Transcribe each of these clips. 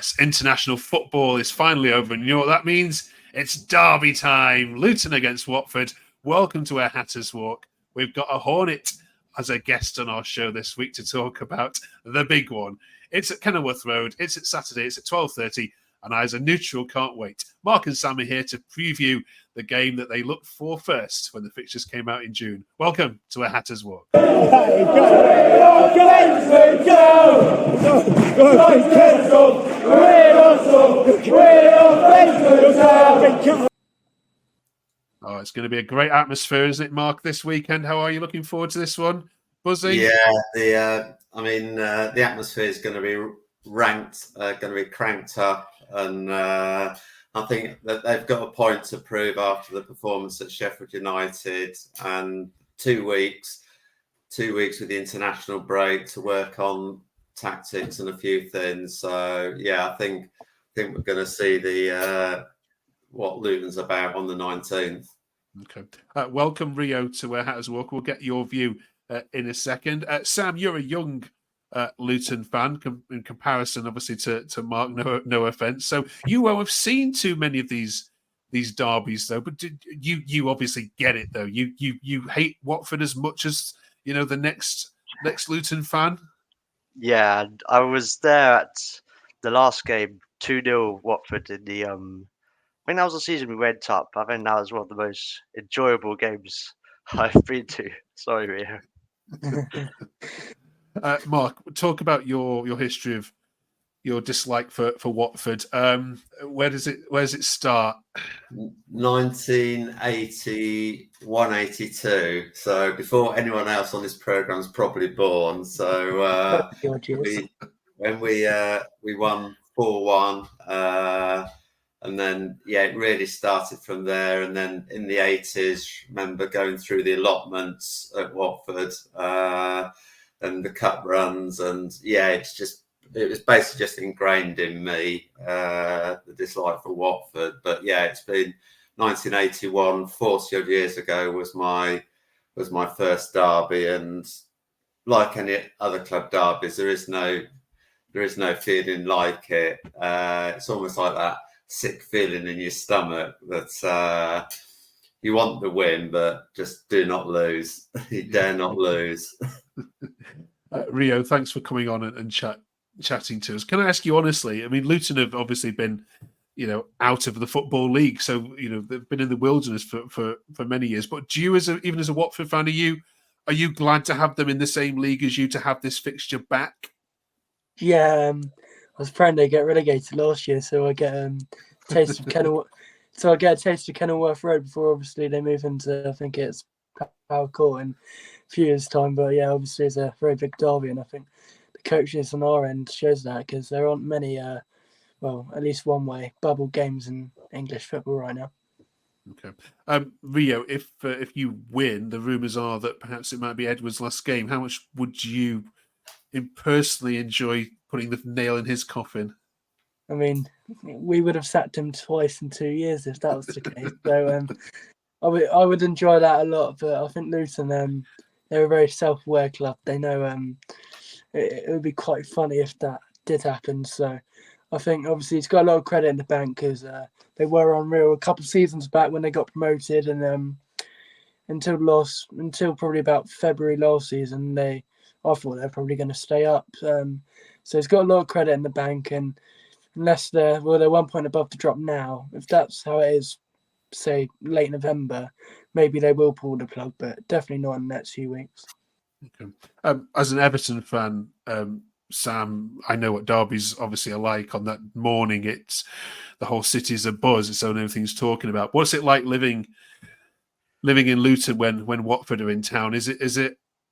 Yes, international football is finally over, and you know what that means? It's derby time. Luton against Watford. Welcome to our Hatters Walk. We've got a Hornet as a guest on our show this week to talk about the big one. It's at Kenilworth Road. It's at Saturday. It's at 12:30, and I, as a neutral, can't wait. Mark and Sam are here to preview the game that they looked for first when the fixtures came out in June. Welcome to a Hatters Walk. Oh, it's going to be a great atmosphere, isn't it, Mark, this weekend? How are you looking forward to this one? Buzzing? Yeah, the atmosphere is going to be ranked, going to be cranked up, and I think that they've got a point to prove after the performance at Sheffield United, and 2 weeks with the international break to work on tactics and a few things. So yeah, I think we're going to see the what Luton's about on the 19th. Okay. Welcome, Rio, to Hatters Walk. We'll get your view in a second. Sam, you're a young Luton fan in comparison, obviously, to Mark. No offence. So you won't have seen too many of these derbies, though. But you obviously get it, though. You hate Watford as much as the next Luton fan. Yeah, I was there at the last game, 2-0 Watford in the I think that was the season we went up. I think that was one of the most enjoyable games I've been to. Sorry, Rio. Mark, talk about your history of your dislike for Watford. Where does it start? 1981-82. So before anyone else on this program is probably born. So when we won 4-1. And then, it really started from there. And then in the 80s, remember going through the allotments at Watford and the cup runs. And it was basically just ingrained in me, the dislike for Watford. But it's been 1981, 40 odd years ago was my first derby. And like any other club derbies, there is no feeling like it. It's almost like that sick feeling in your stomach that you want the win, but just do not lose. You dare not lose. Rio, thanks for coming on and chatting to us. Can I ask you honestly? I mean, Luton have obviously been, out of the Football League, so they've been in the wilderness for many years. But do you, even as a Watford fan, are you glad to have them in the same league as you, to have this fixture back? Yeah, I was praying they get relegated last year, so I get a taste of Kenilworth. So I get a taste of Kenilworth Road before obviously they move into, I think it's Power Court in a few years' time. But yeah, obviously it's a very big derby, and I think the coaches on our end shows that, because there aren't many, at least one way bubble games in English football right now. Okay, Rio, if you win, the rumours are that perhaps it might be Edward's last game. How much would you personally enjoy putting the nail in his coffin? I mean, we would have sacked him twice in 2 years if that was the case. So I would enjoy that a lot. But I think Luton, they're a very self-aware club. They know it would be quite funny if that did happen. So I think obviously he's got a lot of credit in the bank, because they were unreal a couple of seasons back when they got promoted, and until probably about February last season, I thought they're probably going to stay up. So he's got a lot of credit in the bank, and unless they're 1 point above the drop now, if that's how it is, say late November, maybe they will pull the plug, but definitely not in the next few weeks. Okay. As an Everton fan, Sam, I know what derbies obviously are like. On that morning, it's the whole city's a buzz. It's all everything's talking about. What's it like living in Luton when Watford are in town? Is it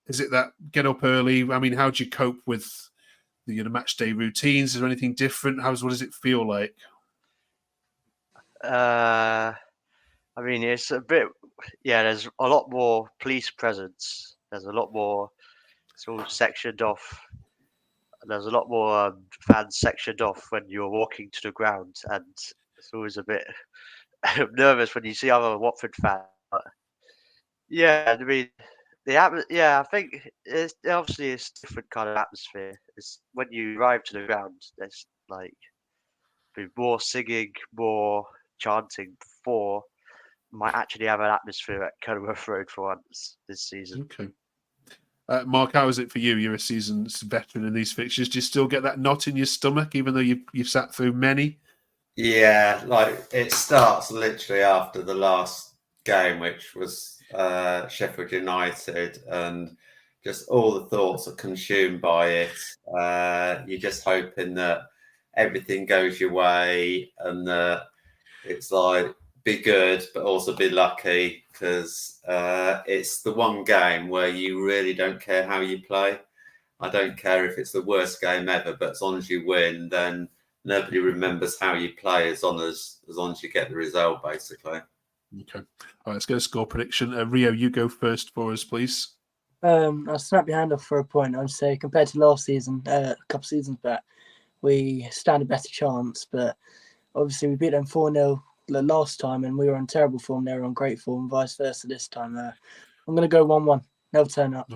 that get up early? I mean, how do you cope with the match day routines? Is there anything different? What does it feel like? I mean, it's a bit. Yeah, there's a lot more police presence. There's a lot more. It's all sectioned off. There's a lot more fans sectioned off when you're walking to the ground, and it's always a bit nervous when you see other Watford fans. But yeah, I mean, I think it's obviously a different kind of atmosphere. It's when you arrive to the ground, there's like be more singing, more chanting before might actually have an atmosphere at Kenilworth Road for once this season. Okay. Mark, how is it for you? You're a seasoned veteran in these fixtures. Do you still get that knot in your stomach, even though you've sat through many? Yeah, like it starts literally after the last game, which was Sheffield United, and just all the thoughts are consumed by it. You're just hoping that everything goes your way and that it's like be good, but also be lucky, because it's the one game where you really don't care how you play. I don't care if it's the worst game ever, but as long as you win, then nobody remembers how you play as long as you get the result, basically. Okay. All right, let's get a score prediction. Rio, you go first for us, please. I'll snap your hand off for a point. I'd say compared to last season, a couple seasons back, we stand a better chance. But obviously, we beat them 4-0 last time, and we were on terrible form. They were on great form, vice versa this time. I'm going to go 1-1. They'll turn up.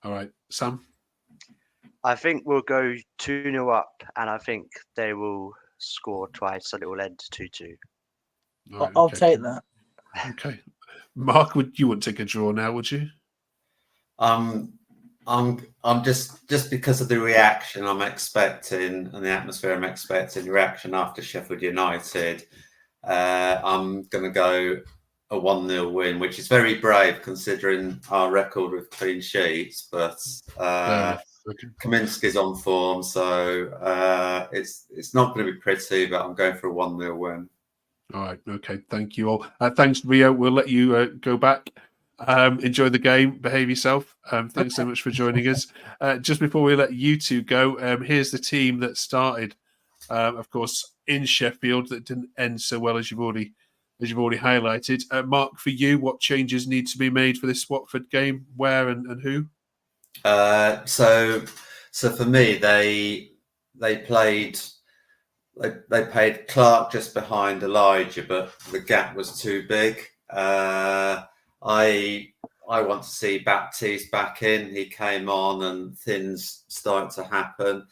All right, Sam? I think we'll go 2-0 up, and I think they will score twice, and it will end 2-2. Right, I'll okay. take that. Okay. Mark, you wouldn't take a draw now, would you? I'm just because of the reaction I'm expecting and the atmosphere I'm expecting, reaction after Sheffield United. I'm going to go a 1-0 win, which is very brave considering our record with clean sheets. But Kaminsky's on form, so it's not going to be pretty. But I'm going for a 1-0 win. All right. Okay. Thank you all. Thanks, Rio. We'll let you go back. Enjoy the game. Behave yourself. Thanks so much for joining us. Just before we let you two go, here's the team that started, of course, in Sheffield that didn't end so well as you've already highlighted. Mark, for you, what changes need to be made for this Watford game? Where and who? So for me, they played. They played Clark just behind Elijah, but the gap was too big. I want to see Baptiste back in. He came on and things started to happen.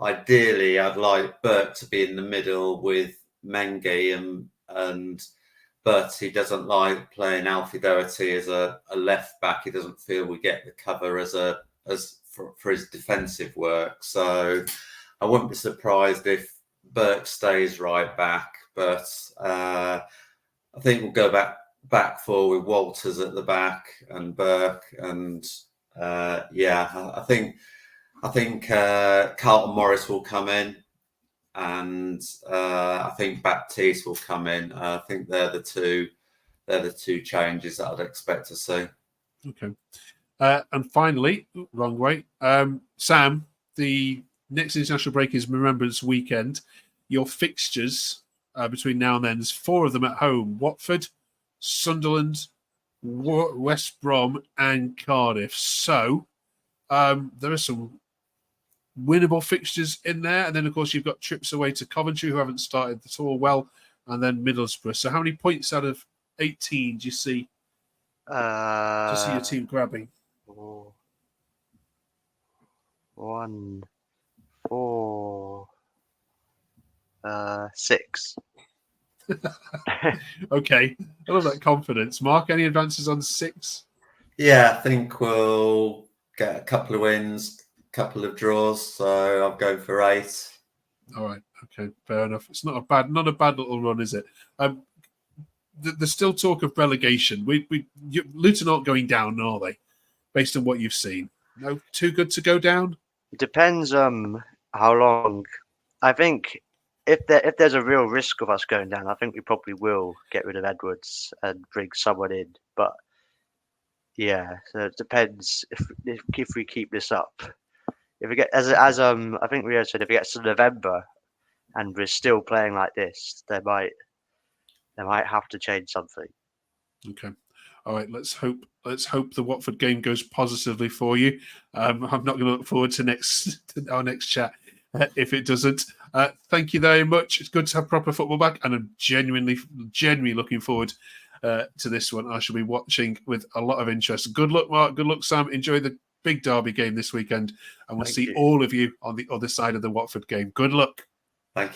Ideally, I'd like Burke to be in the middle with Mengi, but he doesn't like playing Alfie Doherty as a left back. He doesn't feel we get the cover for his defensive work. So I wouldn't be surprised if Burke stays right back, but I think we'll go back four with Walters at the back and Burke, and I think Carlton Morris will come in, and I think Baptiste will come in. I think they're the two changes that I'd expect to see. Okay, and finally, wrong way, Sam, the next international break is Remembrance Weekend. Your fixtures between now and then, there's 4 of them at home: Watford, Sunderland, West Brom, and Cardiff. So there are some winnable fixtures in there. And then, of course, you've got trips away to Coventry, who haven't started at all well, and then Middlesbrough. So how many points out of 18 do you see your team grabbing? 1, 4, 6. Okay. I love that confidence. Mark, any advances on 6? Yeah, I think we'll get a couple of wins, a couple of draws. So I'll go for 8. All right. Okay. Fair enough. It's not a bad little run, is it? There's still talk of relegation. Luton aren't going down, are they? Based on what you've seen, no, too good to go down. It depends how long. I think if there's a real risk of us going down, I think we probably will get rid of Edwards and bring someone in. But yeah, so it depends if we keep this up. If we get as I think Rio said, if it gets to November and we're still playing like this, they might have to change something. Okay. All right, let's hope the Watford game goes positively for you. I'm not going to look forward to our next chat if it doesn't. Thank you very much. It's good to have proper football back, and I'm genuinely looking forward to this one. I shall be watching with a lot of interest. Good luck, Mark. Good luck, Sam. Enjoy the big derby game this weekend, and we'll see all of you on the other side of the Watford game. Good luck. Thank you.